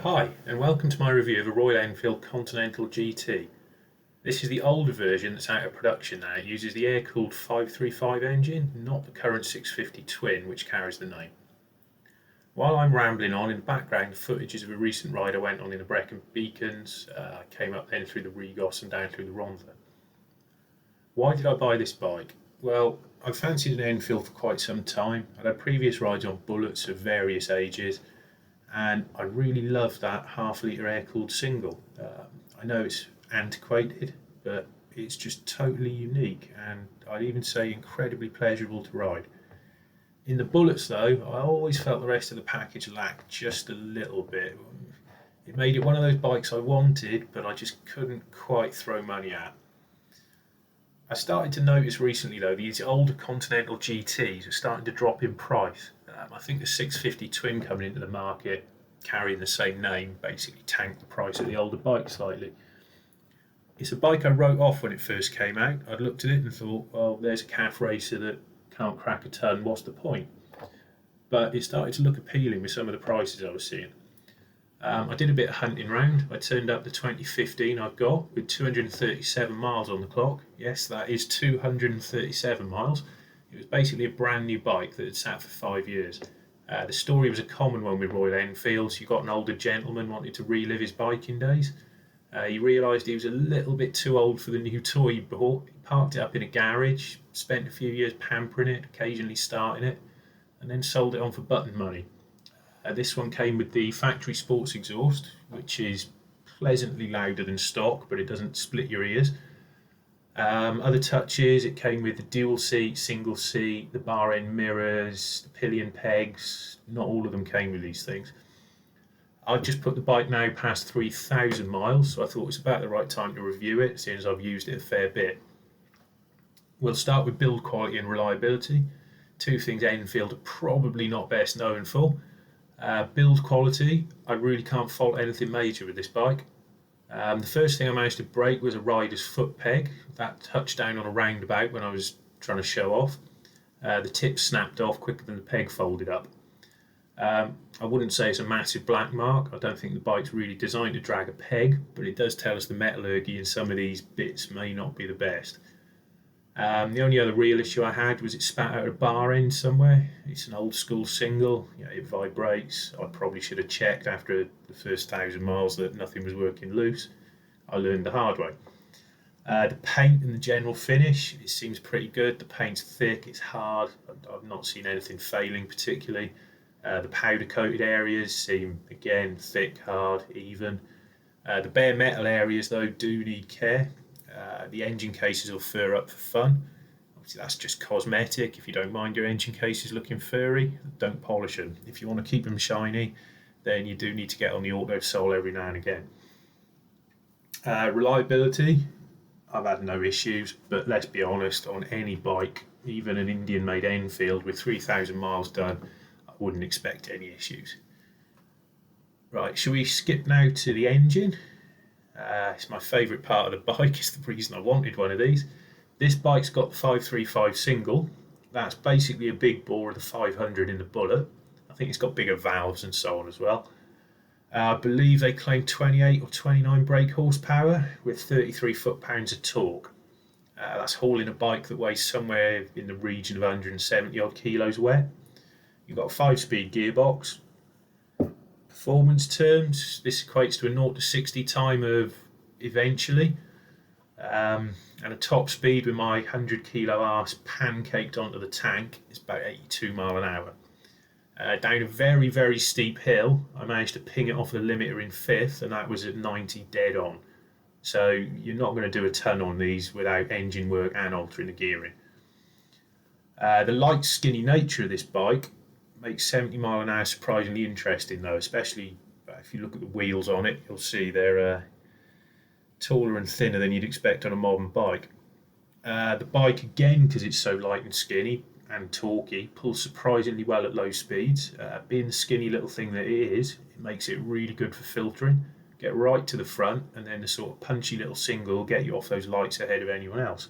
Hi, and welcome to my review of a Royal Enfield Continental GT. This is the older version that's out of production now. It uses the air-cooled 535 engine, not the current 650 twin which carries the name. While I'm rambling on, in the background, the footage is of a recent ride I went on in the Brecon Beacons. I came up then through the Rhigos and down through the Rhondda. Why did I buy this bike? Well, I've fancied an Enfield for quite some time. I'd had previous rides on Bullets of various ages, and I really love that half-litre air-cooled single. I know it's antiquated, but it's just totally unique, and I'd even say incredibly pleasurable to ride. In the Bullets, though, I always felt the rest of the package lacked just a little bit. It made it one of those bikes I wanted, but I just couldn't quite throw money at. I started to notice recently, though, these older Continental GTs are starting to drop in price. I think the 650 twin coming into the market, carrying the same name, basically tanked the price of the older bike slightly. It's a bike I wrote off when it first came out. I'd looked at it and thought, well, there's a calf racer that can't crack a ton, what's the point? But it started to look appealing with some of the prices I was seeing. I did a bit of hunting round. I turned up the 2015 I've got with 237 miles on the clock. Yes, that is 237 miles. It was basically a brand new bike that had sat for 5 years. The story was a common one with Royal Enfields. You got an older gentleman wanted to relive his biking days. He realised he was a little bit too old for the new toy he bought. He parked it up in a garage, spent a few years pampering it, occasionally starting it, and then sold it on for button money. This one came with the factory sports exhaust, which is pleasantly louder than stock, but it doesn't split your ears. Other touches, it came with the dual seat, single seat, the bar end mirrors, the pillion pegs. Not all of them came with these things. I've just put the bike now past 3,000 miles, so I thought it's about the right time to review it, seeing as I've used it a fair bit. We'll start with build quality and reliability. Two things Enfield are probably not best known for. Build quality, I really can't fault anything major with this bike. The first thing I managed to break was a rider's foot peg. That touched down on a roundabout when I was trying to show off. The tip snapped off quicker than the peg folded up. I wouldn't say it's a massive black mark. I don't think the bike's really designed to drag a peg, but it does tell us the metallurgy in some of these bits may not be the best. The only other real issue I had was it spat out a bar end somewhere. It's an old school single, it vibrates. I probably should have checked after the first 1,000 miles that nothing was working loose. I learned the hard way. The paint and the general finish, it seems pretty good. The paint's thick, it's hard. I've not seen anything failing particularly. The powder coated areas seem, again, thick, hard, even. The bare metal areas, though, do need care. The engine cases will fur up for fun. Obviously, that's just cosmetic. If you don't mind your engine cases looking furry, don't polish them. If you want to keep them shiny, then you do need to get on the auto sole every now and again. Reliability, I've had no issues, but let's be honest, on any bike, even an Indian-made Enfield with 3,000 miles done, I wouldn't expect any issues. Right, shall we skip now to the engine? It's my favourite part of the bike. It's the reason I wanted one of these. This bike's got the 535 single. That's basically a big bore of the 500 in the Bullet. I think it's got bigger valves and so on as well. I believe they claim 28 or 29 brake horsepower with 33 foot-pounds of torque. That's hauling a bike that weighs somewhere in the region of 170 odd kilos wet. You've got a 5-speed gearbox. Performance terms, this equates to a 0 to 60 time of eventually, and a top speed with my 100 kilo arse pancaked onto the tank is about 82 mile an hour. Down a very, very steep hill, I managed to ping it off the limiter in fifth, and that was at 90 dead on. So you're not going to do a ton on these without engine work and altering the gearing. The light, skinny nature of this bike makes 70 mile an hour surprisingly interesting, though, especially if you look at the wheels on it. You'll see they're taller and thinner than you'd expect on a modern bike. The bike, again, because it's so light and skinny and torquey, pulls surprisingly well at low speeds. Being the skinny little thing that it is, it makes it really good for filtering. Get right to the front, and then the sort of punchy little single will get you off those lights ahead of anyone else.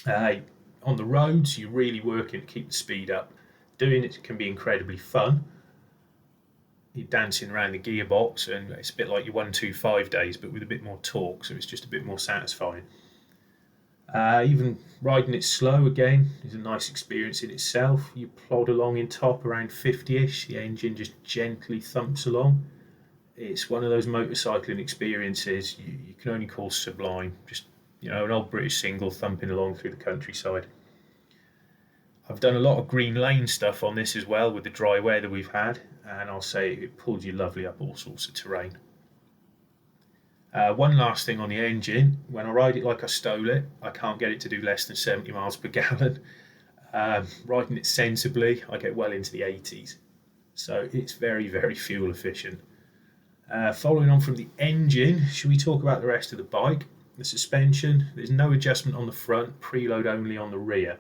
On the roads, you're really working to keep the speed up. Doing it can be incredibly fun. you're dancing around the gearbox, and it's a bit like your 125 days, but with a bit more torque, so it's just a bit more satisfying. Even riding it slow again is a nice experience in itself. You plod along in top around 50ish, the engine just gently thumps along. It's one of those motorcycling experiences you can only call sublime. Just, an old British single thumping along through the countryside. I've done a lot of green lane stuff on this as well with the dry weather we've had, and I'll say it pulled you lovely up all sorts of terrain. One last thing on the engine: when I ride it like I stole it, I can't get it to do less than 70 miles per gallon. Riding it sensibly, I get well into the 80s. So it's very, very fuel efficient. Following on from the engine, should we talk about the rest of the bike? The suspension: there's no adjustment on the front, preload only on the rear.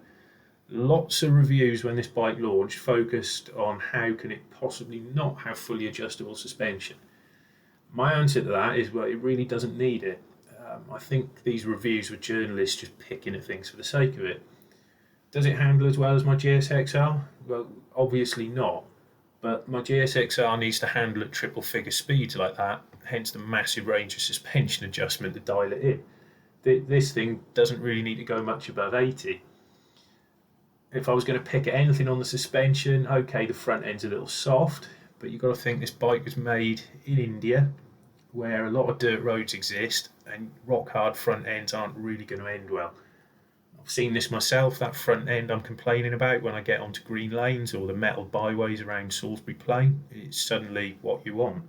Lots of reviews when this bike launched focused on how can it possibly not have fully adjustable suspension. My answer to that is, well, it really doesn't need it. I think these reviews were journalists just picking at things for the sake of it. Does it handle as well as my GSXR? Well, obviously not. But my GSXR needs to handle at triple figure speeds like that, hence the massive range of suspension adjustment to dial it in. This thing doesn't really need to go much above 80. If I was going to pick at anything on the suspension, okay, the front end's a little soft, but you've got to think this bike was made in India, where a lot of dirt roads exist, and rock hard front ends aren't really going to end well. I've seen this myself, that front end I'm complaining about when I get onto green lanes or the metal byways around Salisbury Plain. It's suddenly what you want.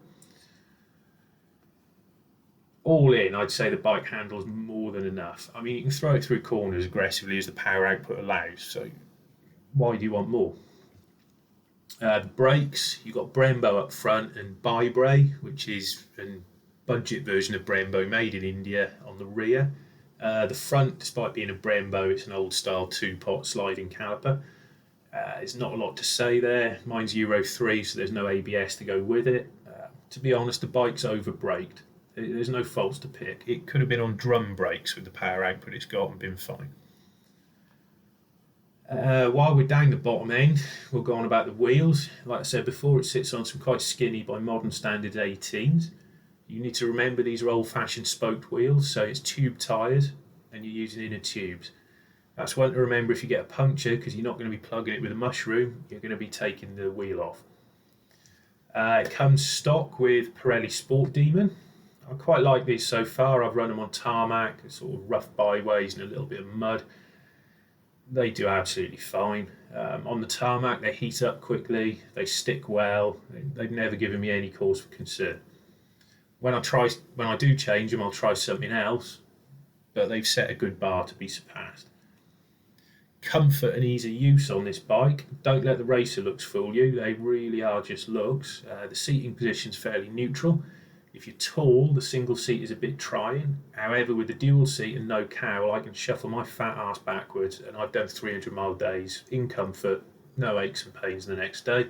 All in, I'd say the bike handles more than enough. I mean, you can throw it through corners aggressively as the power output allows, so why do you want more? The brakes, you've got Brembo up front and Bi-Bray, which is a budget version of Brembo made in India, on the rear. The front, despite being a Brembo, it's an old style 2-pot sliding caliper. There's not a lot to say there. Mine's Euro 3, so there's no ABS to go with it. To be honest, the bike's over-braked. There's no faults to pick. It could have been on drum brakes with the power output it's got and been fine. While we're down the bottom end, we'll go on about the wheels. Like I said before, it sits on some quite skinny, by modern standards, 18s. You need to remember these are old-fashioned spoked wheels, so it's tube tyres and you're using inner tubes. That's one to remember if you get a puncture, because you're not going to be plugging it with a mushroom, you're going to be taking the wheel off. It comes stock with Pirelli Sport Demon. I quite like these so far. I've run them on tarmac, sort of rough byways and a little bit of mud. They do absolutely fine. On the tarmac, they heat up quickly, they stick well, they've never given me any cause for concern. When I do change them, I'll try something else, but they've set a good bar to be surpassed. Comfort and ease of use on this bike. Don't let the racer looks fool you, they really are just looks. The seating position's fairly neutral. If you're tall, the single seat is a bit trying. However, with the dual seat and no cowl, I can shuffle my fat ass backwards, and I've done 300-mile days in comfort, no aches and pains the next day.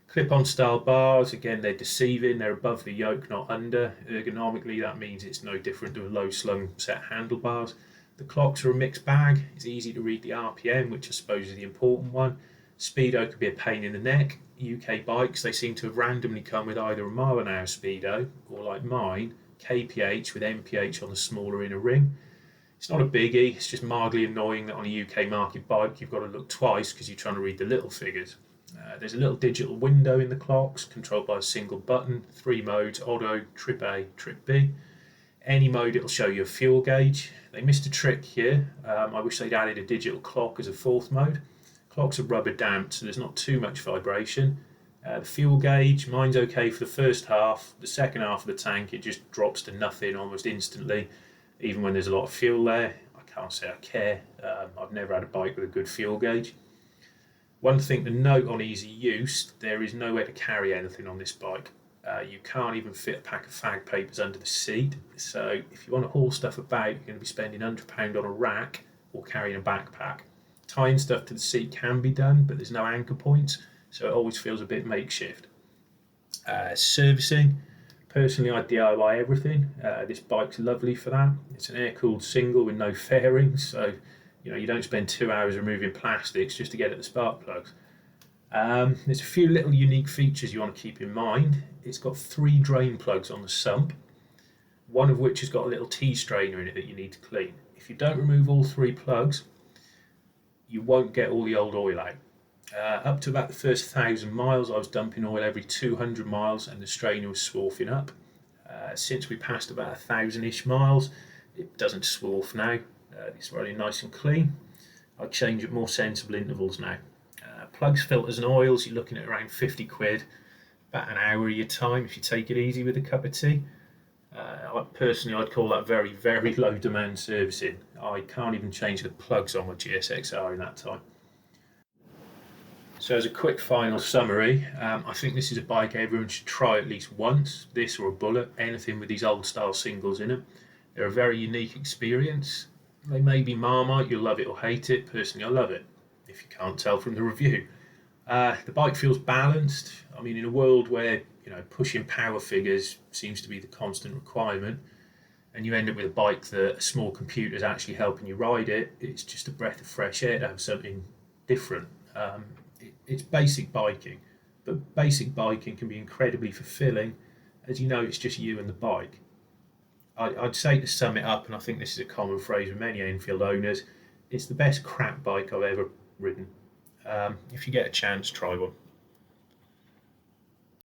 Clip-on style bars, again, they're deceiving. They're above the yoke, not under. Ergonomically, that means it's no different to a low-slung set of handlebars. The clocks are a mixed bag. It's easy to read the RPM, which I suppose is the important one. Speedo could be a pain in the neck. UK bikes, they seem to have randomly come with either a mile-an-hour speedo, or like mine, kph with mph on the smaller inner ring. It's not a biggie, it's just mildly annoying that on a UK market bike you've got to look twice because you're trying to read the little figures. There's a little digital window in the clocks, controlled by a single button, 3 modes: auto, trip A, trip B. Any mode it'll show you a fuel gauge. They missed a trick here. I wish they'd added a digital clock as a 4th mode. Clocks are rubber damped, so there's not too much vibration. The fuel gauge, mine's okay for the first half. The second half of the tank, it just drops to nothing almost instantly, even when there's a lot of fuel there. I can't say I care. I've never had a bike with a good fuel gauge. One thing to note on easy use, there is nowhere to carry anything on this bike. You can't even fit a pack of fag papers under the seat, so if you want to haul stuff about, you're going to be spending £100 on a rack or carrying a backpack. Tying stuff to the seat can be done, but there's no anchor points, so it always feels a bit makeshift. Servicing, personally I DIY everything. This bike's lovely for that. It's an air-cooled single with no fairings, so you don't spend 2 hours removing plastics just to get at the spark plugs. There's a few little unique features you want to keep in mind. It's got 3 drain plugs on the sump, one of which has got a little tea strainer in it that you need to clean. If you don't remove all 3 plugs, you won't get all the old oil out. Up to about the first 1,000 miles, I was dumping oil every 200 miles and the strainer was swarfing up. Since we passed about 1,000-ish miles, it doesn't swarf now. It's running nice and clean. I'll change at more sensible intervals now. Plugs, filters and oils, you're looking at around 50 quid, about an hour of your time if you take it easy with a cup of tea. Personally, I'd call that very, very low demand servicing. I can't even change the plugs on my GSX-R in that time. So as a quick final summary, I think this is a bike everyone should try at least once, this or a Bullet, anything with these old style singles in them. They're a very unique experience. They may be Marmite, you'll love it or hate it. Personally, I love it, if you can't tell from the review. The bike feels balanced. I mean, in a world where pushing power figures seems to be the constant requirement, and you end up with a bike that a small computer is actually helping you ride it, it's just a breath of fresh air to have something different. It's basic biking, but basic biking can be incredibly fulfilling, as it's just you and the bike. I'd say, to sum it up, and I think this is a common phrase with many Enfield owners, it's the best crap bike I've ever ridden. If you get a chance, try one.